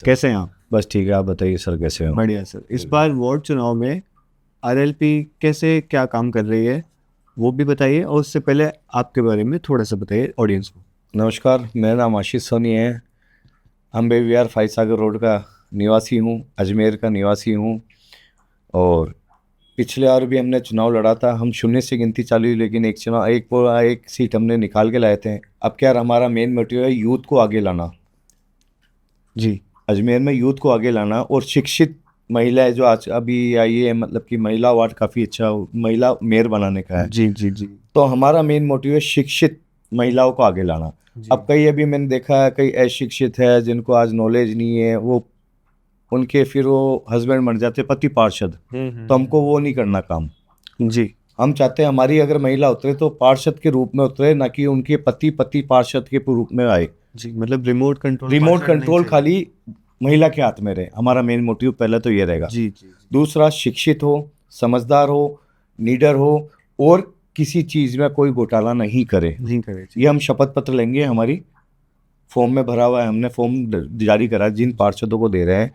कैसे हैं आप? बस ठीक है, आप बताइए सर कैसे हो? बढ़िया सर। इस बार वार्ड चुनाव में आरएलपी कैसे क्या काम कर रही है वो भी बताइए, और उससे पहले आपके बारे में थोड़ा सा बताइए ऑडियंस को। नमस्कार, मेरा नाम आशीष सोनी है। अम्बे विहार फाइव रोड का निवासी हूँ, अजमेर का निवासी हूँ। और पिछले बार भी हमने चुनाव लड़ा था, हम शून्य से गिनती चालू हुई, लेकिन एक सीट हमने निकाल के लाए थे। अब क्या हमारा मेन मोटिव है यूथ को आगे लाना, जी अजमेर में यूथ को आगे लाना और शिक्षित महिलाएं जो आज अभी आई है, मतलब कि महिला वार्ड काफ़ी अच्छा महिला मेयर बनाने का है। जी जी जी तो हमारा मेन मोटिव है शिक्षित महिलाओं को आगे लाना। जी। अब कई अभी मैंने देखा है कई अशिक्षित है जिनको आज नॉलेज नहीं है, वो उनके फिर वो हस्बैंड बन जाते पति पार्षद। तो हमको वो नहीं करना काम। जी हम चाहते हैं हमारी अगर महिला उतरे तो पार्षद के रूप में उतरे, ना कि उनके पति पार्षद के रूप में आए। जी, मतलब रिमोट कंट्रोल रिमोट पार्षद नहीं कंट्रोल चाहिए। खाली महिला के हाथ में रहे, हमारा मेन मोटिव पहले तो ये रहेगा। जी जी जी। दूसरा, शिक्षित हो, समझदार हो, नीडर हो, और किसी चीज़ में कोई घोटाला नहीं करे। नहीं करे ये हम शपथ पत्र लेंगे, हमारी फॉर्म में भरा हुआ है, हमने फॉर्म जारी करा है, जिन पार्षदों को दे रहे हैं।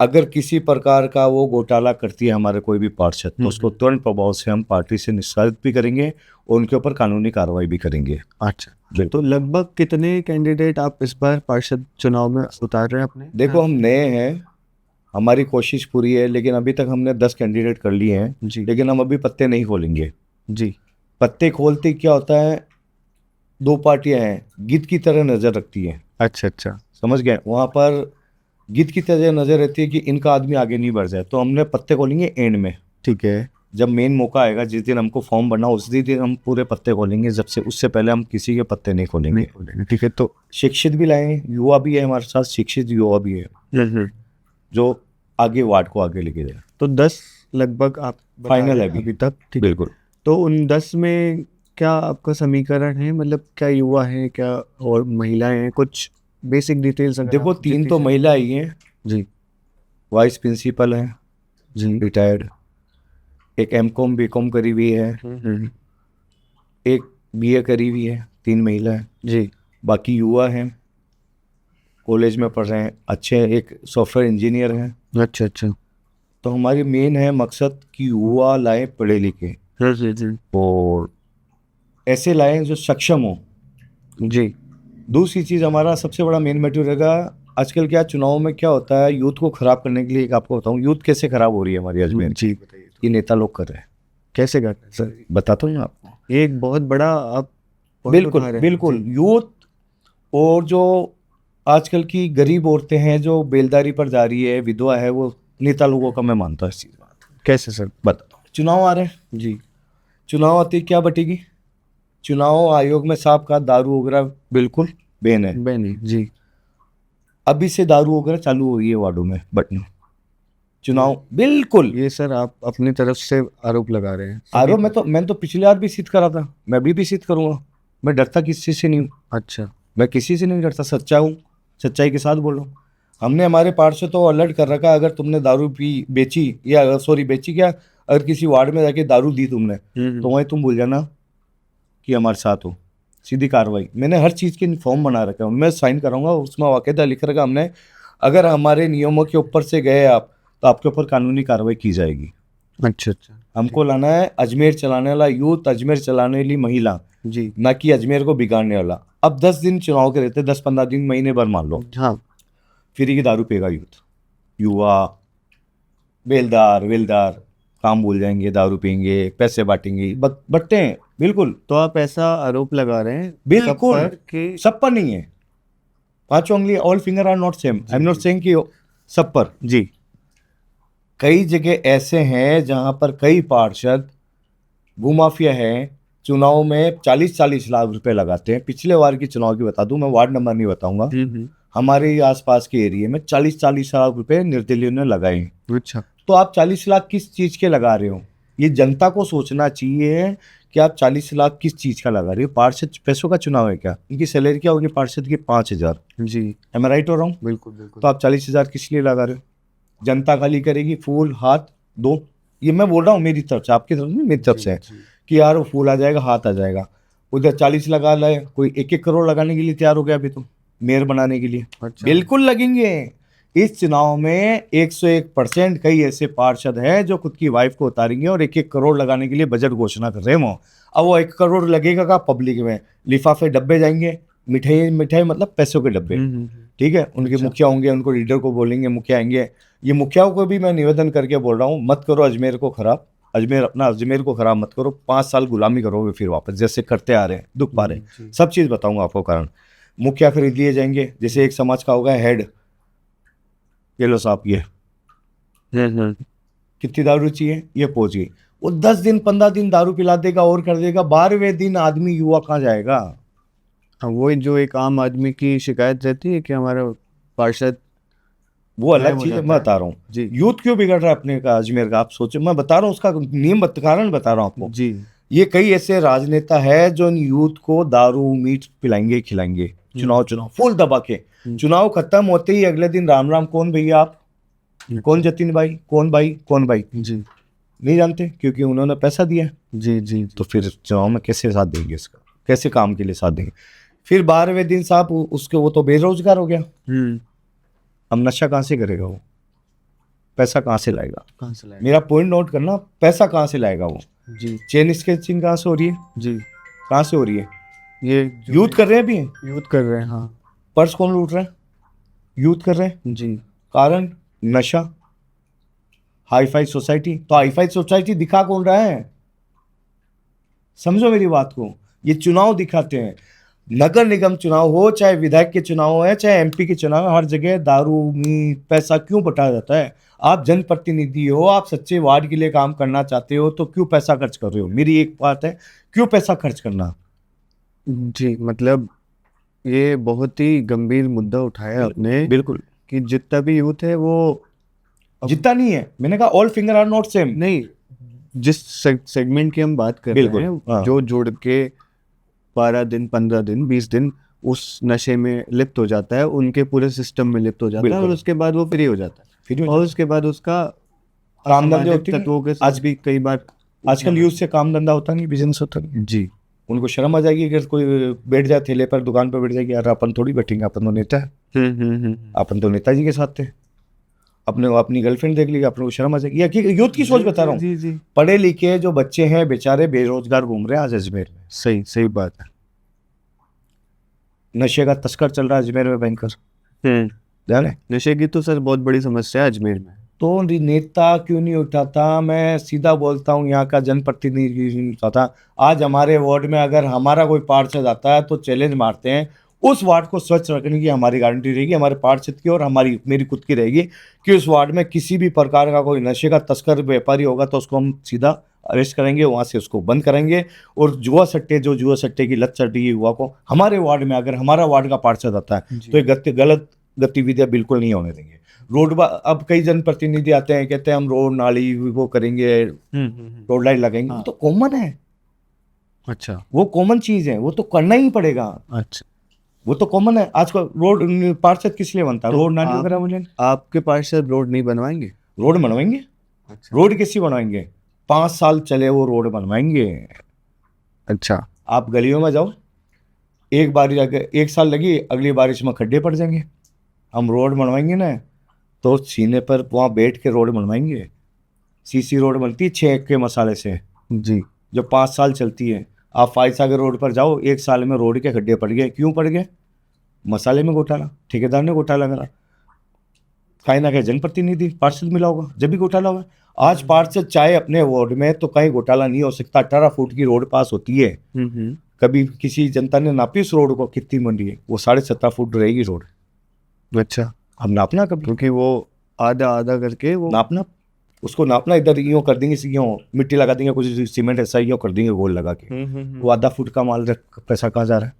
अगर किसी प्रकार का वो घोटाला करती है हमारे कोई भी पार्षद, तो उसको तुरंत प्रभाव से हम पार्टी से निष्कासित भी करेंगे और उनके ऊपर कानूनी कार्रवाई भी करेंगे। अच्छा, तो बिल्कुल। लगभग कितने कैंडिडेट आप इस बार पार्षद चुनाव में उतार रहे हैं अपने? देखो, हम नए हैं, हमारी कोशिश पूरी है, लेकिन अभी तक हमने 10 कैंडिडेट कर लिए हैं। जी लेकिन हम अभी पत्ते नहीं खोलेंगे। जी। पत्ते खोलते क्या होता है, दो पार्टियां हैं, गिद्ध की तरह नज़र रखती हैं। अच्छा अच्छा। समझ गए? वहाँ पर गिद्ध की तरह नज़र रहती है कि इनका आदमी आगे नहीं बढ़ जाए। तो हमने पत्ते खोलेंगे एंड में, ठीक है। जब मेन मौका आएगा, जिस दिन हमको फॉर्म भरना उस दिन हम पूरे पत्ते खोलेंगे। जब से उससे पहले हम किसी के पत्ते नहीं खोलेंगे। नहीं खोलेंगे, ठीक है। तो शिक्षित भी लाएं, युवा भी है हमारे साथ, शिक्षित युवा भी है जो आगे वार्ड को आगे लेके जाए। तो 10 लगभग आप बता फाइनल रहे है हैं अभी अभी तक, ठीक है। बिल्कुल। तो उन 10 में क्या आपका समीकरण है, मतलब क्या युवा है, क्या और महिलाएं हैं? कुछ बेसिक डिटेल्स अगर देखो, आप 3 जितनी तो से। महिला आई हैं, जी वाइस प्रिंसिपल है, जी। रिटायर्ड। एक एमकॉम बीकॉम करी हुई है, हम्म। एक बीए करी हुई है। 3 महिला है। जी। बाकी युवा हैं, कॉलेज में पढ़ रहे हैं, अच्छे। एक सॉफ्टवेयर इंजीनियर हैं। अच्छा अच्छा। तो हमारी मेन है मकसद कि युवा लाए पढ़े लिखे, जी जी और ऐसे लाए जो सक्षम हो। जी। दूसरी चीज़, हमारा सबसे बड़ा मेन मोटिव रहेगा, आजकल क्या चुनाव में क्या होता है, यूथ को खराब करने के लिए। एक आपको बताऊं यूथ कैसे खराब हो रही है हमारी अजमेर की। जी बताइए तो। ये नेता लोग कर रहे हैं। कैसे करते हैं सर? बताता हूँ आपको। एक बहुत बड़ा आप पॉइंट बिल्कुल उठा रहे हैं बिल्कुल, जी। यूथ। और जो आजकल की गरीब औरतें हैं जो बेलदारी पर जा रही है, विधवा है, वो नेता लोगों का मैं मानता हूँ इस चीज़ बात। कैसे सर? बताता हूँ, चुनाव आ रहे हैं। जी। चुनाव आते ही क्या बटेगी? चुनाव आयोग में साहब का दारू वगैरह बिल्कुल बैन है। बेनी जी। अभी से दारू वगैरह चालू हो गई है वार्डों में बटन। चुनाव बिल्कुल। ये सर आप अपनी तरफ से आरोप लगा रहे हैं सभी आरोप, पर। मैंने तो पिछली बार भी सिद्ध करा था, मैं भी सिद्ध करूंगा। मैं डरता किसी से नहीं हूँ। अच्छा। मैं किसी से नहीं डरता, सच्चा हूँ, सच्चाई के साथ बोल रहा हूँ। हमने हमारे पार्षद को अलर्ट कर रखा, अगर तुमने दारू पी बेची, या सॉरी बेची क्या, अगर किसी वार्ड में जाके दारू दी तुमने, तो वहीं तुम भूल जाना कि हमारे साथ हो, सीधी कार्रवाई। मैंने हर चीज़ के फॉर्म बना रखा है, उनमें साइन कराऊंगा, उसमें वाक़ेदा लिख रखा हमने, अगर हमारे नियमों के ऊपर से गए आप, तो आपके ऊपर कानूनी कार्रवाई की जाएगी। अच्छा अच्छा। हमको लाना है अजमेर चलाने वाला यूथ, अजमेर चलाने वाली महिला, जी। ना कि अजमेर को बिगाड़ने वाला। अब 10 दिन चुनाव के रहते, 10-15 दिन, महीने भर मान लो, हाँ। फ्री की दारू पिएगा यूथ, युवा, बेलदार वेलदार, काम भूल जाएंगे, दारू पियेंगे, पैसे बांटेंगे, बट्टे हैं बिल्कुल। तो आप ऐसा आरोप लगा रहे हैं सब बिल्कुल, पर कि। सब पर नहीं है। पांचों उंगली, all finger are not same. I am not saying कि सब पर। जी। कई जगह ऐसे हैं जहां पर कई पार्षद भूमाफिया हैं, चुनाव में 40-40 लाख रुपए लगाते हैं। पिछले बार की चुनाव की बता दूं, मैं वार्ड नंबर नहीं बताऊंगा, हमारे ही आसपास के एरिया में 40-40 लाख रुपए निर्दलीयों ने लगाए हैं। अच्छा। तो आप 40 लाख किस चीज़ के लगा रहे हो? ये जनता को सोचना चाहिए कि आप 40 लाख किस चीज़ का लगा रहे हो। पार्षद पैसों का चुनाव है क्या? इनकी सैलरी क्या होगी पार्षद की? 5,000। जी। एम आई राइट हो रहा हूँ? बिल्कुल बिल्कुल। तो आप 40,000 किस लिए लगा रहे हो? जनता खाली करेगी, फूल हाथ दो। ये मैं बोल रहा हूँ मेरी तरफ से, आपकी तरफ नहीं, मेरी तरफ से है कि यार वो फूल आ जाएगा, हाथ आ जाएगा। उधर 40 लगा लाए, कोई 1-1 करोड़ लगाने के लिए तैयार हो गया अभी तो, मेयर बनाने के लिए। अच्छा। बिल्कुल लगेंगे। इस चुनाव में 101% कई ऐसे पार्षद हैं जो खुद की वाइफ को उतारेंगे और 1-1 करोड़ लगाने के लिए बजट घोषणा कर रहे हैं वो। अब वो 1 करोड़ लगेगा का पब्लिक में, लिफाफे डब्बे जाएंगे, मिठाई मिठाई मतलब पैसों के डब्बे, ठीक है। उनके अच्छा। मुखिया होंगे, उनको लीडर को बोलेंगे, मुखिया आएंगे। ये मुखियाओं को भी मैं निवेदन करके बोल रहा हूँ, मत करो अजमेर को खराब, अजमेर को खराब मत करो। 5 साल गुलामी करोगे फिर वापस, जैसे करते आ रहे हैं, दुख पा रहे हैं। सब चीज़ बताऊंगा आपको कारण। मुखिया खरीद लिए जाएंगे, जैसे एक समाज का होगा हेड, ये लो साहब ये कितनी दारू चाहिए, ये पहुंच गई। वो 10 दिन 15 दिन दारू पिला देगा और कर देगा, 12वें दिन आदमी युवा कहाँ जाएगा। हाँ, वही जो एक आम आदमी की शिकायत रहती है कि हमारा पार्षद वो अलग गायब हो चीज है, जाता मैं है। बता रहा हूँ। जी यूथ क्यों बिगड़ रहा है अपने का अजमेर का, आप सोचो। मैं बता रहा हूँ उसका कारण बता रहा हूँ आपको। जी। ये कई ऐसे राजनेता है जो इन यूथ को दारू मीट पिलाएंगे खिलाएंगे, चुनाव फुल दबा के। चुनाव खत्म होते ही अगले दिन राम राम, कौन भैया आप, कौन जतिन भाई, कौन भाई, कौन भाई, जी नहीं जानते, क्योंकि उन्होंने पैसा दिया। जी जी तो फिर चुनाव में कैसे साथ देंगे इसका, कैसे काम के लिए साथ देंगे। फिर 12वें दिन साहब उसके, वो तो बेरोजगार हो गया। अब नशा कहाँ से करेगा वो, पैसा कहाँ से लाएगा। कहाँ से लाएगा? मेरा पॉइंट नोट करना, पैसा कहाँ से लाएगा वो। जी चेन स्केचिंग कहाँ से हो रही है, जी। कहाँ से हो रही है, ये यूथ कर रहे हैं अभी। यूथ कर रहे हैं। हाँ पर्स कौन लूट रहा है, यूथ कर रहे हैं। जी। कारण नशा, हाईफाई सोसाइटी। तो हाईफाई सोसाइटी दिखा कौन रहा है, समझो मेरी बात को। ये चुनाव दिखाते हैं, नगर निगम चुनाव हो, चाहे विधायक के चुनाव हो, चाहे एमपी के चुनाव, हर जगह दारू मीट पैसा क्यों बटाया जाता है। आप जनप्रतिनिधि हो, आप सच्चे वार्ड के लिए काम करना चाहते हो, तो क्यों पैसा खर्च कर रहे हो। मेरी एक बात है, क्यों पैसा खर्च करना। जी मतलब ये बहुत ही गंभीर मुद्दा उठाया आपने बिल्कुल, कि जितना भी यूथ है वो जितना नहीं है, मैंने कहा all finger are not same. नहीं, जिस सेगमेंट की हम बात कर बिल्कुल, रहे हैं, हाँ। जो जोड़ के 12 दिन 15 दिन 20 दिन उस नशे में लिप्त हो जाता है, उनके पूरे सिस्टम में लिप्त हो जाता है, और बिल्कुल। उसके बाद वो फ्री हो जाता है। फ्री हो और उसके बाद उसका काम धंधे असामाजिक होते नहीं। तत्वों के साथ भी कई बार आजकल यूथ से काम धंधा होता नहीं, बिजनेस होता नहीं। जी उनको शर्म आ जाएगी अगर कोई बैठ जाए ठेले पर, दुकान पर बैठ जाएगी, यार अपन थोड़ी बैठेंगे, अपन तो नेता है, अपन तो नेताजी के साथ थे। अपने अपनी गर्लफ्रेंड देख ली, अपने को शर्म आ जाएगी। या यूथ की सोच बता रहा हूँ। जी जी। पढ़े लिखे जो बच्चे हैं बेचारे बेरोजगार घूम रहे हैं आज अजमेर में। सही सही बात है। नशे का तस्कर चल रहा है अजमेर में भयंकर, ध्यान है। नशे की तो सर बहुत बड़ी समस्या है अजमेर में। तो नेता क्यों नहीं उठाता, मैं सीधा बोलता हूँ, यहाँ का जनप्रतिनिधि क्यों नहीं उठाता। आज हमारे वार्ड में अगर हमारा कोई पार्षद आता है तो चैलेंज मारते हैं, उस वार्ड को स्वच्छ रखने की हमारी गारंटी रहेगी, हमारे पार्षद की और हमारी मेरी खुद की रहेगी, कि उस वार्ड में किसी भी प्रकार का कोई नशे का तस्कर व्यापारी होगा तो उसको हम सीधा अरेस्ट करेंगे, वहाँ से उसको बंद करेंगे। और जुआ सट्टे की लत चढ़ी युवा को हमारे वार्ड में अगर हमारा वार्ड का पार्षद आता है तो ये गलत गतिविधियां बिल्कुल नहीं होने देंगे। रोड, अब कई जनप्रतिनिधि आते हैं, कहते हैं हम रोड नाली वो करेंगे, रोड लाइट लगाएंगे। वो तो कॉमन है, अच्छा वो कॉमन चीज है, वो तो करना ही पड़ेगा। अच्छा। वो तो कॉमन है। आज का रोड पार्षद किस लिए बनता है, तो रोड नाली आप- वगैरह मुझे। आपके पार्षद रोड नहीं बनवाएंगे? रोड बनवाएंगे, अच्छा रोड कैसी बनवाएंगे, 5 साल चले वो रोड बनवाएंगे। अच्छा। आप गलियों में जाओ, एक बारिश अगर 1 साल लगी, अगली बारिश में खड्डे पड़ जाएंगे। हम रोड बनवाएंगे ना तो सीने पर वहाँ बैठ के रोड बनवाएंगे। सीसी रोड बनती है 6 के मसाले से, जी जो 5 साल चलती है। आप फाइसागर रोड पर जाओ, 1 साल में रोड के खड्डे पड़ गए। क्यों पड़ गए, मसाले में घोटाला, ठेकेदार ने घोटाला करा, कहीं ना कहीं जनप्रतिनिधि पार्षद मिला होगा जब भी घोटाला हुआ। आज पार्षद चाहे अपने वार्ड में, तो कहीं घोटाला नहीं हो सकता। 18 फुट की रोड पास होती है, कभी किसी जनता ने नापी उस रोड को कितनी बन रही है, वो 17.5 फुट रहेगी रोड। अच्छा। हम नापना कभी, क्योंकि वो आधा आधा करके वो नापना, उसको नापना, इधर यूँ कर देंगे, यूँ मिट्टी लगा देंगे, कुछ सीमेंट ऐसा यूँ कर देंगे गोल लगा के। वो आधा फुट का माल पैसा कहाँ जा रहा है।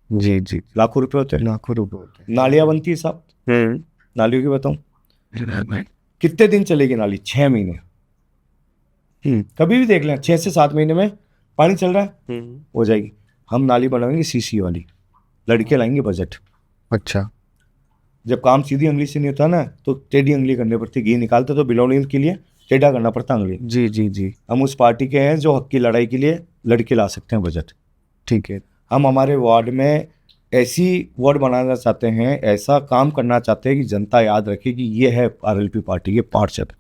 जी जी। लाखों रुपए होते हैं। लाखों रुपए होते नालियाँ बनती है साहब, हैं। नालियों की बताऊँ कितने दिन चलेगी नाली, 6 महीने। कभी भी देख लें, 6 से 7 महीने में पानी चल रहा है, हो जाएगी। हम नाली बनाएंगे सीसी वाली, लड़के लाएंगे बजट। अच्छा। जब काम सीधी उंगली से नहीं होता ना, तो टेढ़ी उंगली करनी पड़ती। घी निकालते तो बिलोनी के लिए टेढ़ा करना पड़ता उंगली। जी जी जी। हम उस पार्टी के हैं जो हक की लड़ाई के लिए लड़के ला सकते हैं बजट। ठीक है। हम हमारे वार्ड में ऐसी वर्ड बनाना चाहते हैं, ऐसा काम करना चाहते हैं कि जनता याद रखे कि ये है आरएलपी पार्टी के पार्षद।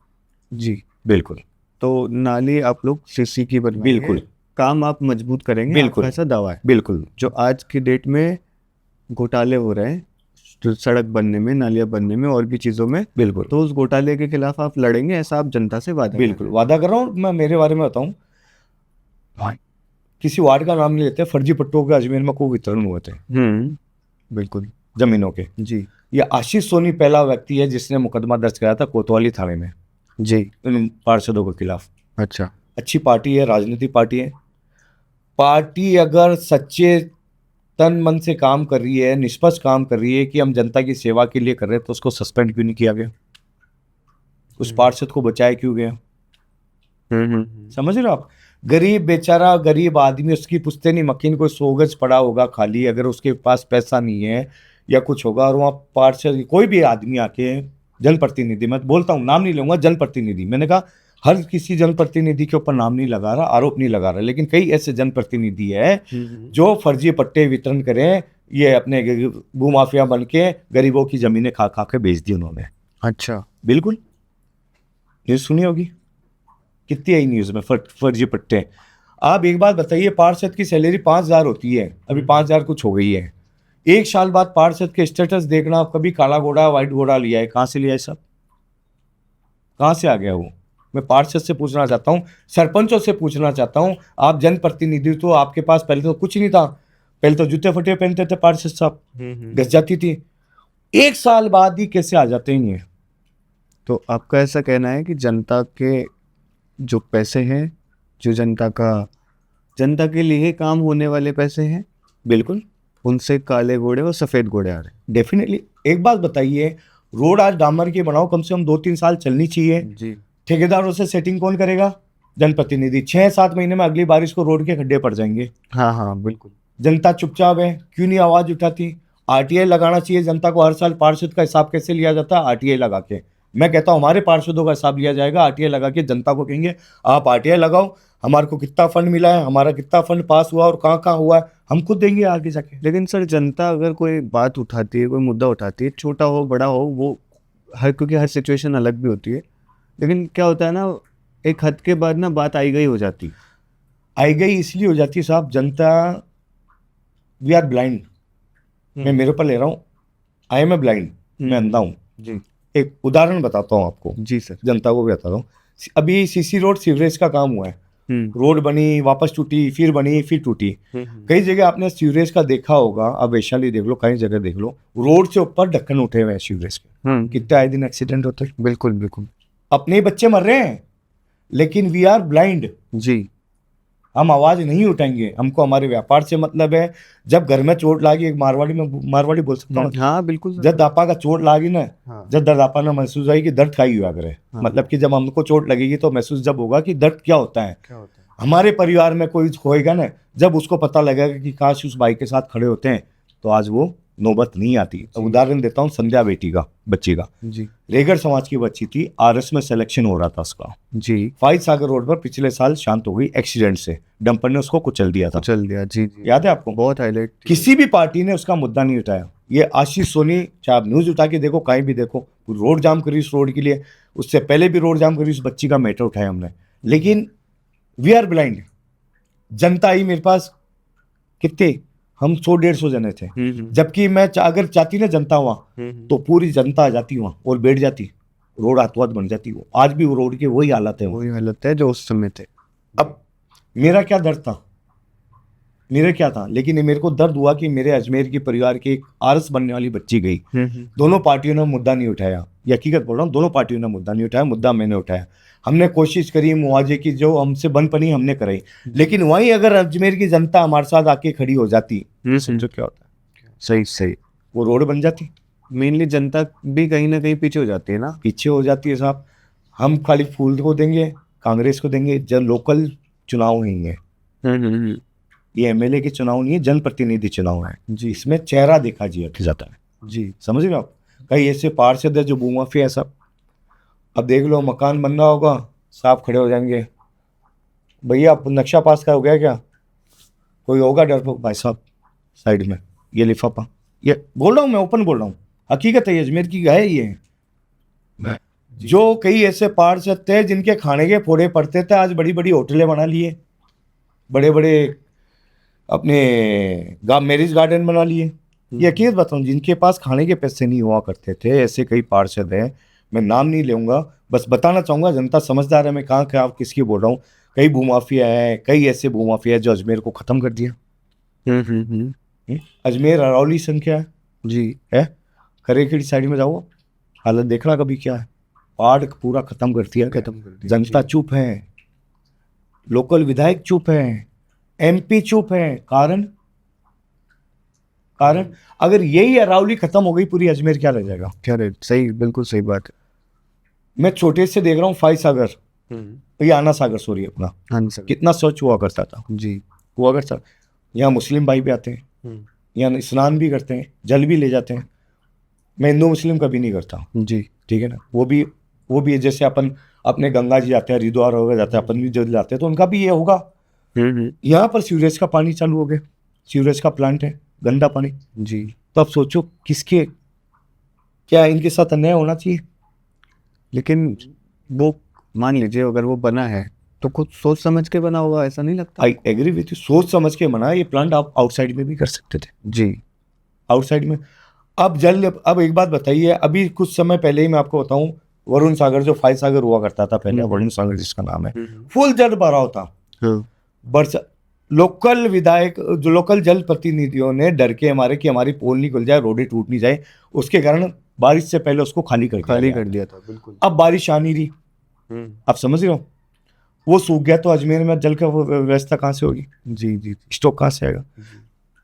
जी, बिल्कुल तो नाली आप लोग सीसी की बनवाएंगे, बिल्कुल काम आप मजबूत करेंगे, बिल्कुल आपका ऐसा दावा है। बिल्कुल जो आज की डेट में घोटाले हो रहे हैं, जो सड़क बनने में, नालियाँ बनने में और भी चीज़ों में, बिल्कुल तो उस घोटाले के खिलाफ आप लड़ेंगे, ऐसा आप जनता से वादा बिल्कुल कर वादा कर रहा हूँ। मैं मेरे बारे में बताऊं, किसी वार्ड का नाम नहीं लेते, फर्जी पट्टों के अजमेर में को वितरण हुए थे रहे हैं। बिल्कुल। जमीनों के। जी ये आशीष सोनी पहला व्यक्ति है जिसने मुकदमा दर्ज कराया था कोतवाली थाने में जी। इन पार्षदों के खिलाफ। अच्छा। अच्छी पार्टी है, राजनीतिक पार्टी है। पार्टी अगर सच्चे तन मन से काम कर रही है, निष्पक्ष काम कर रही है कि हम जनता की सेवा के लिए कर रहे हैं, तो उसको सस्पेंड क्यों नहीं किया गया? उस पार्षद को बचाया क्यों गया? समझ रहे हो आप? गरीब बेचारा, गरीब आदमी, उसकी पुश्ते नहीं मक्खी, कोई 100 गज पड़ा होगा खाली, अगर उसके पास पैसा नहीं है या कुछ होगा, और वहाँ पार्षद कोई भी आदमी आके, जनप्रतिनिधि, मैं बोलता हूँ नाम नहीं लूंगा, जनप्रतिनिधि, मैंने कहा हर किसी जनप्रतिनिधि के ऊपर नाम नहीं लगा रहा, आरोप नहीं लगा रहा, लेकिन कई ऐसे जनप्रतिनिधि है जो फर्जी पट्टे वितरण करें, ये अपने भूमाफिया बन के गरीबों की जमीनें खा खा के बेच दी उन्होंने। अच्छा। बिल्कुल, न्यूज़ सुनी होगी, कितनी आई न्यूज़ में फर्जी पट्टे। आप एक बात बताइए, पार्षद की सैलरी 5,000 होती है, अभी 5,000 कुछ हो गई है। एक साल बाद पार्षद के स्टेटस देखना, आप कभी काला घोड़ा व्हाइट घोड़ा लिया है, कहाँ से लिया है सब, कहाँ से आ गया वो? मैं पार्षद से पूछना चाहता हूँ, सरपंचों से पूछना चाहता हूँ। आप जनप्रतिनिधि, तो आपके पास पहले तो कुछ नहीं था, पहले तो जूते फटे पहनते थे पार्षद साहब, घस जाती थी। एक साल बाद ही कैसे आ जाते हैं ये? तो आपका ऐसा कहना है कि जनता के जो पैसे हैं, जो जनता के लिए काम होने वाले पैसे हैं, बिल्कुल, उनसे काले घोड़े और सफ़ेद घोड़े आ रहे डेफिनेटली। एक बात बताइए, रोड आज डामर की बनाओ, कम से कम 2-3 साल चलनी चाहिए। हैं। जी। ठेकेदारों से सेटिंग कौन करेगा? जनप्रतिनिधि। 6-7 महीने में अगली बारिश को रोड के खड्डे पड़ जाएंगे। हाँ हाँ बिल्कुल। जनता चुपचाप है, क्यों नहीं आवाज उठाती? आरटीआई लगाना चाहिए जनता को। हर साल पार्षद का हिसाब कैसे लिया जाता है? आरटीआई लगा के। मैं कहता हूं हमारे पार्षदों का हिसाब लिया जाएगा आरटीआई लगा के। जनता को कहेंगे आप आरटीआई लगाओ, हमारे को कितना फंड मिला है, हमारा कितना फंड पास हुआ और कहाँ कहाँ हुआ है, हम खुद देंगे आगे जाके। लेकिन सर, जनता अगर कोई बात उठाती है, कोई मुद्दा उठाती है, छोटा हो बड़ा हो, वो क्योंकि हर सिचुएशन अलग भी होती है, लेकिन क्या होता है ना, एक हद के बाद ना बात आई गई हो जाती। आई गई इसलिए हो जाती है साहब, जनता, वी आर ब्लाइंड। मैं मेरे ऊपर ले रहा हूँ, आई एम ए ब्लाइंड, मैं अंधा हूँ। जी एक उदाहरण बताता हूँ आपको, जी सर। जनता को भी बताता हूँ। अभी सीसी रोड सीवरेज का काम हुआ है, रोड बनी, वापस टूटी, फिर बनी, फिर टूटी। कई जगह आपने सीवरेज का देखा होगा, आप वैशाली देख लो, कई जगह देख लो, रोड से ऊपर ढक्कन उठे हुए हैं सीवरेज के। कितने आए दिन एक्सीडेंट होते हैं। बिल्कुल बिल्कुल। अपने ही बच्चे मर रहे हैं, लेकिन वी आर ब्लाइंड। जी। हम आवाज नहीं उठाएंगे, हमको हमारे व्यापार से मतलब है। जब घर में चोट लागी, एक मारवाड़ी में, मारवाड़ी बोल सकता हूँ, हाँ बिल्कुल सर। जब दापा का चोट लागी ना, हाँ। जब दर्दापा ना महसूस आई कि दर्द का ही हुआ करे। हाँ। मतलब कि जब हमको चोट लगेगी तो महसूस जब होगा कि दर्द क्या होता है। क्या होता है? हमारे परिवार में कोई होएगा ना, जब उसको पता लगेगा कि काश उस भाई के साथ खड़े होते हैं, तो आज वो नौबत नहीं आती। अब उदाहरण देता हूँ, संध्या बेटी का, बच्ची का, जी रेगड़ समाज की बच्ची थी, आरएस में सिलेक्शन हो रहा था उसका। जी। फाइज सागर रोड पर पिछले साल शांत हो गई एक्सीडेंट से, डंपर ने उसको कुचल दिया था। चल दिया। जी जी। याद है आपको? बहुत हाईलाइट। किसी भी पार्टी ने उसका मुद्दा नहीं उठाया। ये आशीष सोनी, चाहे आप न्यूज उठा के देखो, कहीं भी देखो, रोड जाम करी उस रोड के लिए, उससे पहले भी रोड जाम करी, उस बच्ची का मैटर उठाया हमने। लेकिन वी आर ब्लाइंड। जनता आई मेरे पास, कितने, हम 100-150 जने थे, जबकि मैं अगर चाहती ना जनता वहां, तो पूरी जनता आ जाती वहां और बैठ जाती, रोड हाथों हाथ बन जाती। वो आज भी वो रोड के वही हालत है, वही हालत है जो उस समय थे। अब मेरा क्या दर्द था, मेरे क्या था, लेकिन मेरे को दर्द हुआ कि मेरे अजमेर की परिवार की एक आरएस बनने वाली बच्ची गई। दोनों पार्टियों ने मुद्दा नहीं उठाया, ये हकीकत बोल रहा हूँ, दोनों पार्टियों ने मुद्दा नहीं उठाया, मुद्दा मैंने उठाया। हमने कोशिश करी मुआवजे की, जो हमसे बन पनी हमने कराई, लेकिन वहीं अगर अजमेर की जनता हमारे साथ आके खड़ी हो जाती, समझो क्या होता है। सही सही। वो रोड बन जाती। मेनली जनता भी कहीं ना कहीं पीछे हो जाती है ना। पीछे हो जाती है साहब। हम खाली फूल को देंगे, कांग्रेस को देंगे। जब लोकल चुनाव नहीं है, ये एमएलए के चुनाव नहीं है, जनप्रतिनिधि चुनाव है जी। इसमें चेहरा देखा जाता है जी। समझ रहे हो आप? कई ऐसे पार्षद है जो भूमाफिया है सब। अब देख लो, मकान बन रहा होगा, साहब खड़े हो जाएंगे, भैया नक्शा पास का हो गया क्या? कोई होगा डरपोक भाई साहब साइड में, ये लिफाफा, ये बोल रहा हूँ मैं, ओपन बोल रहा हूँ, हकीकत है, अजमेर की है ये। जो कई ऐसे पार्ट्स थे जिनके खाने के फोड़े पड़ते थे, आज बड़ी बड़ी होटलें बना लिए, बड़े बड़े अपने मैरिज गार्डन बना लिए। ये हकीकत बताऊँ, जिनके पास खाने के पैसे नहीं हुआ करते थे, ऐसे कई पार्षद हैं, मैं नाम नहीं लूंगा, बस बताना चाहूंगा, जनता समझदार है मैं कहाँ क्या किसकी बोल रहा हूँ। कई भूमाफिया है, कई ऐसे भूमाफिया है जो अजमेर को खत्म कर दिया। अजमेर अरावली संख्या जी है, खरेखेड़ी साइड में जाओ, हालत देखना कभी क्या है, पहाड़ पूरा खत्म कर दिया, खत्म कर दिया। जनता चुप है, लोकल विधायक चुप है, एमपी चुप है। कारण अगर यही अरावली खत्म हो गई, पूरी अजमेर क्या रह जाएगा? क्या रे, सही, बिल्कुल सही बात मैं छोटे से देख रहा हूँ फाई सागर, है। ये आना सागर सॉरी अपना, हाँ जी सर। कितना स्वच्छ हुआ करता था, जी। हुआ करता। यहाँ मुस्लिम भाई भी आते हैं, यहाँ स्नान भी करते हैं, जल भी ले जाते हैं। मैं हिंदू मुस्लिम कभी नहीं करता, जी। ठीक है ना। वो भी जैसे अपन अपने गंगा जी जाते हैं, हरिद्वार वगैरह जाते हैं, अपन भी जल जाते हैं, तो उनका भी ये होगा। यहाँ पर सीवरेज का पानी चालू हो गया, सीवरेज का प्लांट है, गंदा पानी। जी। तो अब सोचो किसके, क्या इनके साथ अन्याय होना चाहिए? लेकिन वो मान लीजिए अगर वो बना है तो कुछ सोच समझ के बना होगा, ऐसा नहीं लगता? आई एग्री विथ यू, सोच समझ के बना। ये प्लांट आप आउटसाइड में भी कर सकते थे, जी। आउटसाइड में। अब एक बात बताइए, अभी कुछ समय पहले ही मैं आपको बताऊं, वरुण सागर जो फाई सागर हुआ करता था पहले, वरुण सागर जिसका नाम है, फुल जल भराव था। हाँ। बरसा लोकल विधायक, जो लोकल जल प्रतिनिधियों ने डर के हमारे कि हमारी पोल नहीं खुल जाए, रोडें टूट नहीं जाए, उसके कारण बारिश से पहले उसको खाली कर दिया था, बिल्कुल। अब बारिश आ नहीं रही, आप समझ रहे हो, वो सूख गया, तो अजमेर में जल का व्यवस्था कहाँ से होगी? जी जी। स्टॉक कहाँ से आएगा?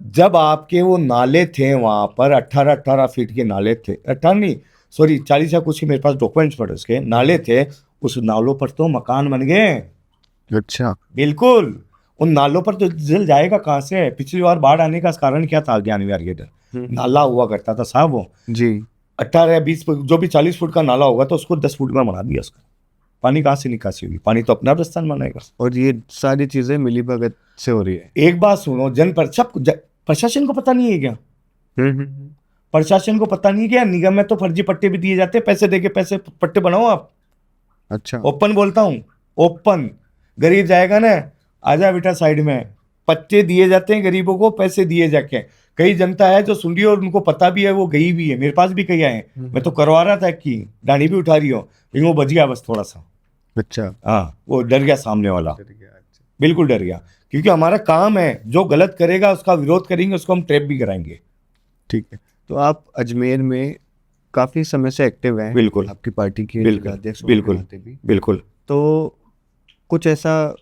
जब आपके वो नाले थे वहां पर 18 फीट के नाले थे, 18 नहीं सॉरी 40 या कुछ के मेरे पास डॉक्यूमेंट्स पड़े, उसके नाले थे, उस नालों पर तो मकान बन गए। अच्छा। बिल्कुल, उन नालों पर तो जल जाएगा कहाँ से? पिछली बार बाढ़ आने का कारण क्या था? ज्ञान विहार के इधर नाला हुआ करता था साहब, वो जी 18 या 20 जो भी 40 फुट का नाला होगा तो उसको 10 फुट में बना दिया उसका। पानी कहाँ से निकासी होगी? पानी तो अपना रास्ता बनाएगा। और ये सारी चीजें मिलीभगत से हो रही है। एक बात सुनो, प्रशासन को पता नहीं है क्या? प्रशासन को पता नहीं क्या? निगम में तो फर्जी पट्टे भी दिए जाते हैं, पैसे देके पैसे पट्टे बनाओ आप। अच्छा। ओपन बोलता हूँ, ओपन। गरीब जाएगा ना, आजा बेटा साइड में, पट्टे दिए जाते हैं गरीबों को, पैसे दिए जाके। कई जनता है जो सुन रही है और उनको पता भी है, वो गई भी है, मेरे पास भी कई आए, मैं तो करवा रहा था कि डाणी भी उठा रही हो, लेकिन वो बच गया बस थोड़ा सा। अच्छा। हाँ, वो डर गया सामने वाला, बिल्कुल डर गया, क्योंकि हमारा काम है, जो गलत करेगा उसका विरोध करेंगे, उसको हम ट्रैप भी कराएंगे। ठीक है, तो आप अजमेर में काफी समय से एक्टिव हैं। बिल्कुल। आपकी पार्टी के अध्यक्ष बिल्कुल भी। बिल्कुल। तो कुछ ऐसा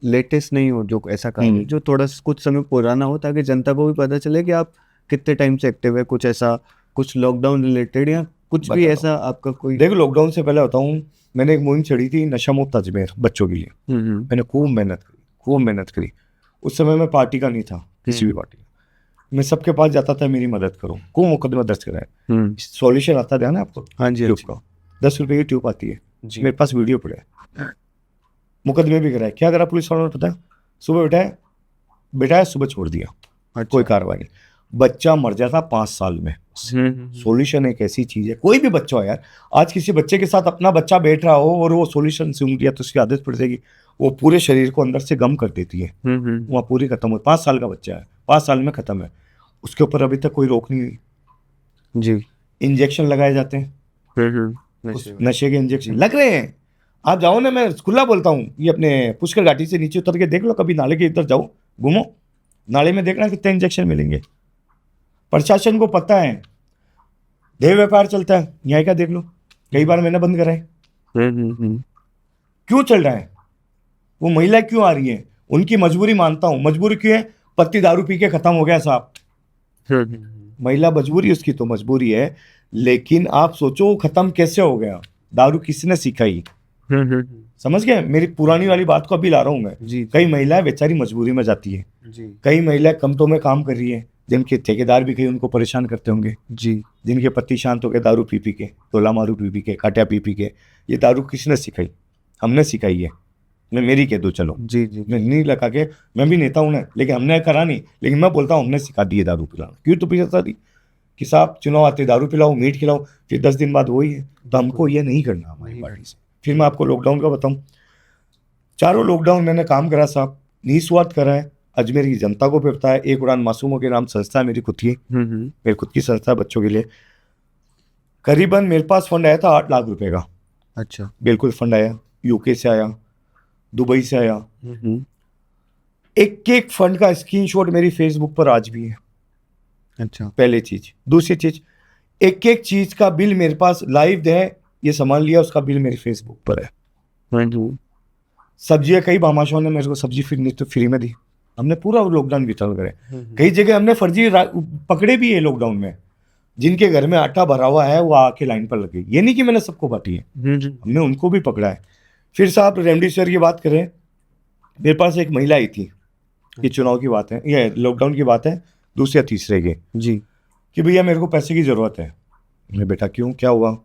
लेटेस्ट नहीं हो जो ऐसा काम जो थोड़ा कुछ समय पुराना हो, ताकि जनता को भी पता चले कि आप कितने टाइम से एक्टिव है, कुछ ऐसा, कुछ लॉकडाउन रिलेटेड या कुछ भी ऐसा आपका कोई? देखो, लॉकडाउन से पहले बताऊं, मैंने एक मुहिम चढ़ी थी नशा मुक्त अजमेर बच्चों के लिए। मैंने खूब मेहनत करी। उस समय मैं पार्टी का नहीं था, किसी भी पार्टी का, मैं सबके पास जाता था मेरी मदद करो, खूब मुकदमा दर्ज कराए। सॉल्यूशन आता था ना आपको? हाँ जी। ट्यूब का 10 रुपए की ट्यूब आती है, मेरे पास वीडियो पड़े, मुकदमे भी कराए। क्या करा पुलिस वालों ने पता है? सुबह बेटा सुबह छोड़ दिया। अच्छा। कोई कार्रवाई नहीं, बच्चा मर जाता 5 साल में। सॉल्यूशन एक ऐसी चीज है, कोई भी बच्चा हो यार, आज किसी बच्चे के साथ अपना बच्चा बैठ रहा हो और वो सॉल्यूशन सूंघ लिया तो उसकी आदत पड़ जाएगी, वो पूरे शरीर को अंदर से गम कर देती है, वहाँ पूरी खत्म हो। 5 साल का बच्चा है, 5 साल में खत्म है, उसके ऊपर अभी तक कोई रोक नहीं हुई जी। इंजेक्शन लगाए जाते हैं, नशे के इंजेक्शन लग रहे हैं। आप जाओ ना, मैं खुला बोलता हूँ, ये अपने पुष्कर घाटी से नीचे उतर के देख लो, कभी नाले के इधर जाओ, घूमो, नाले में देखना कितने इंजेक्शन मिलेंगे। प्रशासन को पता है, देह व्यापार चलता है, यहाँ का देख लो, कई बार मैंने बंद कराए। क्यों चल रहा है? वो महिला क्यों आ रही है? उनकी मजबूरी मानता हूँ, मजबूरी क्यों है? पति दारू पी के खत्म हो गया साहब, महिला मजबूरी, उसकी तो मजबूरी है, लेकिन आप सोचो वो खत्म कैसे हो गया? दारू किसने सिखाई? समझ गए? मेरी पुरानी वाली बात को अभी ला रहा हूँ मैं। कई महिलाएं बेचारी मजबूरी में जाती है, कई महिलाएं कमतों में काम कर रही है, जिनके ठेकेदार भी कहीं उनको परेशान करते होंगे जी, जिनके पति शांत हो गए दारू पी के, तोला मारू पी के, काटिया पी के। ये दारू किसने सिखाई? हमने सिखाई है। मैं मेरी कह दूँ चलो, जी जी मैं नहीं लगा के, मैं भी नेता हूँ ना, लेकिन हमने करा नहीं, लेकिन मैं बोलता हूँ हमने सिखा दिए दारू पिलाना। क्यों तो पिलाता थी कि साहब चुनाव आते दारू पिलाओ, मीट खिलाओ, फिर 10 दिन बाद वही है। तो हमको ये नहीं करना हमारी नहीं पार्टी से। फिर मैं आपको लॉकडाउन का बताऊँ, चारों लॉकडाउन मैंने काम करा साहब, निस्वार्थ करा है, अजमेर की जनता को भी पता है। एक उड़ान मासूमों के नाम संस्था है मेरी खुद की, मेरी खुद की संस्था है बच्चों के लिए। करीबन मेरे पास फंड आया था 8 लाख रुपए का, अच्छा बिल्कुल फंड आया, यूके से आया, दुबई से आया। एक एक फंड का स्क्रीनशॉट मेरी फेसबुक पर आज भी है। अच्छा पहले चीज, दूसरी चीज, एक एक चीज का बिल मेरे पास लाइव है, ये सामान लिया उसका बिल मेरे फेसबुक पर है। सब्जियां कई भामाशाहों ने मेरे को सब्जी फ्री में दी, हमने पूरा लॉकडाउन वितरण करे। कई जगह हमने फर्जी पकड़े भी है लॉकडाउन में, जिनके घर में आटा भरा हुआ है वो आके लाइन पर लगे। ये नहीं कि मैंने सबको बांटी है, हमने उनको भी पकड़ा है। फिर साहब रेमडेसिविर की बात करें, मेरे पास एक महिला आई थी, ये चुनाव की बात है, ये लॉकडाउन की बात है, दूसरे या तीसरे की, जी कि भैया मेरे को पैसे की जरूरत है। मैं बेटा क्यों, क्या हुआ?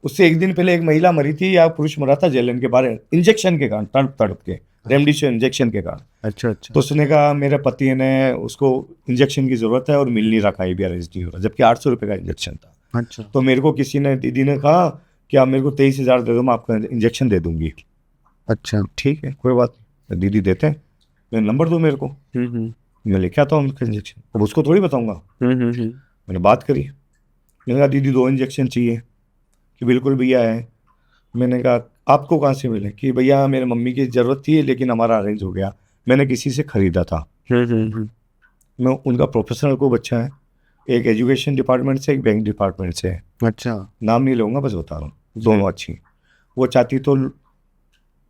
उससे एक दिन पहले एक महिला मरी थी या पुरुष मरा था जेलन के बाहर, इंजेक्शन के कारण, तड़प तड़प के, रेमडेसिविर इंजेक्शन के कारण। अच्छा अच्छा तो उसने कहा मेरे पति ने उसको इंजेक्शन की जरूरत है और मिल नहीं रखा, ये भी अरेंज नहीं हो रहा, जबकि 800 रुपये का इंजेक्शन था। अच्छा तो मेरे को किसी ने, दीदी ने कहा कि आप मेरे को 23,000 दे दो, मैं आपको इंजेक्शन दे दूंगी। अच्छा ठीक है कोई बात नहीं, दीदी देते हैं, मेरा नंबर दो मेरे को, मैं लेके आता हूँ उनका इंजेक्शन, अब उसको थोड़ी बताऊंगा। मैंने बात करी, मैंने कहा दीदी 2 इंजेक्शन चाहिए, कि बिल्कुल भैया है। मैंने कहा आपको कहाँ से मिले? कि भैया मेरे मम्मी की ज़रूरत थी लेकिन हमारा अरेंज हो गया, मैंने किसी से ख़रीदा था। मैं उनका प्रोफेशनल को बच्चा है, एक एजुकेशन डिपार्टमेंट से, एक बैंक डिपार्टमेंट से है। अच्छा नाम नहीं लूँगा, बस बता रहा हूँ, दोनों अच्छी। वो चाहती तो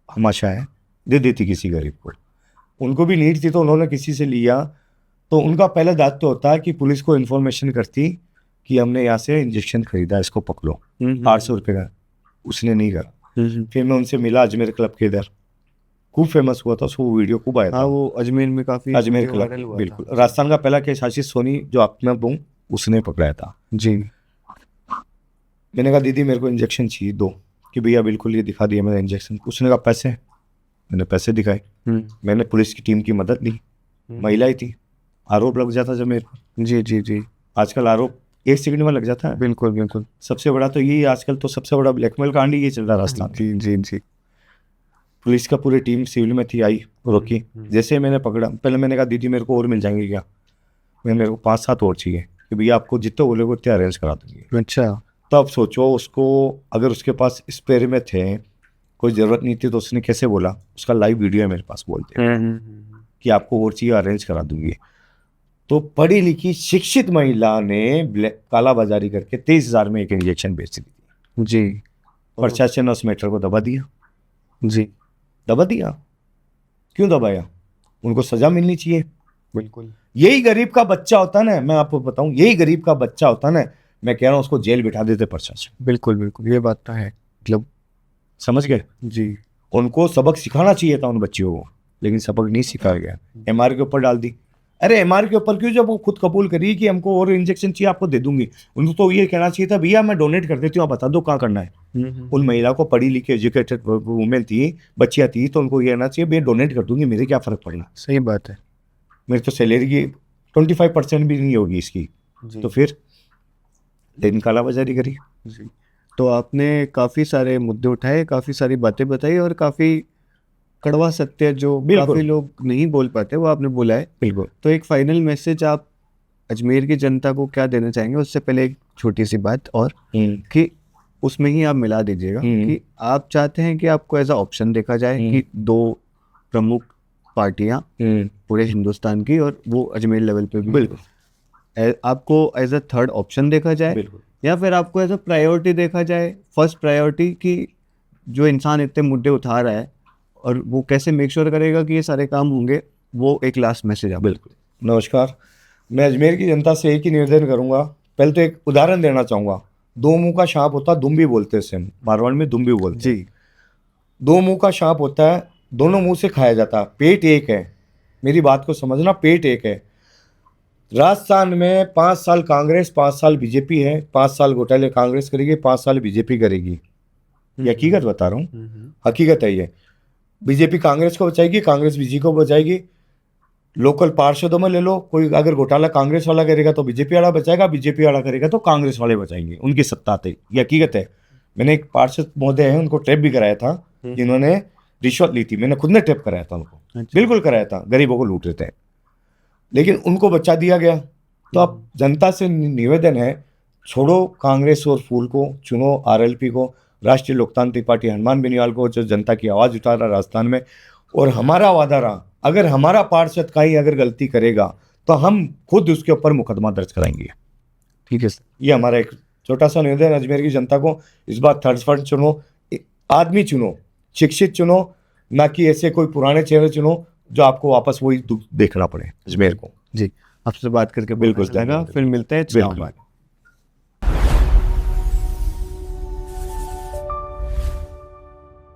हमाशा है दे देती किसी गरीब को, उनको भी नीड थी तो उन्होंने किसी से लिया। तो उनका पहला दायित्व होता है कि पुलिस को इन्फॉर्मेशन करती कि हमने यहाँ से इंजेक्शन खरीदा, इसको पकड़ो, 800 रुपये का। उसने नहीं करा। फिर मैं उनसे मिला अजमेर क्लब के इधर, खूब फेमस हुआ था, उसको वीडियो खूब आया था। हाँ वो अजमेर में काफी अजमेर वायरल क्लब, हुआ बिल्कुल। था। राजस्थान का पहला केस आशीष सोनी, जो आप में हूँ, उसने पकड़ाया था। जी मैंने कहा दीदी मेरे को इंजेक्शन चाहिए, दो। कि भैया बिल्कुल, ये दिखा दिया मैंने इंजेक्शन। उसने कहा पैसे? मैंने पैसे दिखाए। मैंने पुलिस की टीम की मदद ली, महिला ही थी, आरोप लग जाता जब मेरे पर। जी जी जी आजकल आरोप 1 सेकंड में लग जाता है। बिल्कुल बिल्कुल सबसे बड़ा तो यही आजकल, तो सबसे बड़ा ब्लैकमेल कांड ही ये चल रहा है राजस्थान में। जी जी जी पुलिस का पूरी टीम सिविल में थी, आई रोकी। जैसे मैंने पकड़ा, पहले मैंने कहा दीदी मेरे को और मिल जाएंगे क्या? मेरे को 5-7 और चाहिए, कि भैया आपको जितने बोले उतने अरेंज करा दूंगी। अच्छा तो अब सोचो, उसको अगर उसके पास स्पेयर में थे, कोई ज़रूरत नहीं थी, तो उसने कैसे बोला? उसका लाइव वीडियो है मेरे पास, बोलते हैं कि आपको और चाहिए, अरेंज करा दूंगी। तो पढ़ी लिखी शिक्षित महिला ने काला बाजारी करके 23,000 में एक इंजेक्शन बेच दी। जी प्रशासन ने उस मैटर को दबा दिया। जी दबा दिया। क्यों दबाया? उनको सजा मिलनी चाहिए। बिल्कुल यही गरीब का बच्चा होता ना, मैं आपको बताऊं, यही गरीब का बच्चा होता ना, मैं कह रहा हूं उसको जेल बिठा देते प्रशासन। बिल्कुल बिल्कुल ये बात तो है, मतलब समझ गए? जी उनको सबक सिखाना चाहिए था उन बच्चियों को, लेकिन सबक नहीं सिखाया गया, एमआर के ऊपर डाल दी। अरे एमआर के ऊपर क्यों, जब वो खुद कबूल करी कि हमको और इंजेक्शन चाहिए, आपको दे दूंगी। उनको तो ये कहना चाहिए था भैया मैं डोनेट कर देती हूँ, आप बता दो कहाँ करना है। उन महिला को, पढ़ी लिखी एजुकेटेड वुमेन थी, बच्चियाँ थी, तो उनको ये कहना चाहिए भैया डोनेट कर दूंगी, मेरे क्या फ़र्क पड़ना। सही बात है। मेरी तो सैलरी की 25% भी नहीं होगी इसकी। तो फिर लेकिन कालाबाजारी करी। जी तो आपने काफ़ी सारे मुद्दे उठाए, काफ़ी सारी बातें बताई और काफ़ी कड़वा सत्य जो काफ़ी लोग नहीं बोल पाते वो आपने बोला है। बिल्कुल। तो एक फाइनल मैसेज आप अजमेर की जनता को क्या देना चाहेंगे? उससे पहले एक छोटी सी बात और कि उसमें ही आप मिला दीजिएगा कि आप चाहते हैं कि आपको एज अ ऑप्शन देखा जाए कि 2 प्रमुख पार्टियां पूरे हिंदुस्तान की और वो अजमेर लेवल पे भी, बिल्कुल, आपको एज अ थर्ड ऑप्शन देखा जाए, बिल्कुल, या फिर आपको एज अ प्रायोरिटी देखा जाए, फर्स्ट प्रायोरिटी कि जो इंसान इतने मुद्दे उठा रहा है और वो कैसे मेक श्योर करेगा कि ये सारे काम होंगे, वो एक लास्ट मैसेज है। बिल्कुल। नमस्कार, मैं अजमेर की जनता से एक ही निवेदन करूंगा। पहले तो एक उदाहरण देना चाहूँगा। 2 मुंह का सांप होता है, दुम भी बोलते हैं इसे, मारवाड़ में दुम भी बोलते हैं। जी 2 मुंह का सांप होता है, दोनों मुंह से खाया जाता है, पेट एक है। मेरी बात को समझना, पेट एक है। राजस्थान में 5 साल कांग्रेस, 5 साल बीजेपी है। 5 साल घोटाले कांग्रेस करेगी, 5 साल बीजेपी करेगी। ये हकीकत बता रहा हूँ, हकीकत है ये। बीजेपी कांग्रेस को बचाएगी, कांग्रेस बीजेपी को बचाएगी। लोकल पार्षदों में ले लो, कोई अगर घोटाला कांग्रेस वाला करेगा तो बीजेपी वाला बचाएगा, बीजेपी वाला करेगा तो कांग्रेस वाले बचाएंगे, उनकी सत्ता आते। ये हकीकत है। मैंने एक पार्षद महोदय है, उनको टेप भी कराया था, जिन्होंने रिश्वत ली थी। मैंने खुद ने टेप कराया था उनको, अच्छा। बिल्कुल कराया था, गरीबों को लूट रहे थे, लेकिन उनको बचा दिया गया। तो अब जनता से निवेदन है, छोड़ो कांग्रेस और फूल को, चुनो आरएलपी को, राष्ट्रीय लोकतांत्रिक पार्टी हनुमान बेनीवाल को, जो जनता की आवाज़ उठा रहा राजस्थान में। और हमारा वादा रहा, अगर हमारा पार्षद कहीं अगर गलती करेगा तो हम खुद उसके ऊपर मुकदमा दर्ज कराएंगे। ठीक है सर। ये हमारा एक छोटा सा निवेदन है अजमेर की जनता को। इस बार थर्ड फ्रंट चुनो, आदमी चुनो, शिक्षित चुनो, ना कि ऐसे कोई पुराने चेहरे चुनो जो आपको वापस वही दुख देखना पड़े अजमेर को। जी, आपसे बात करके बिल्कुल बहुत अच्छा लगा। फिर मिलते हैं। बिल्कुल।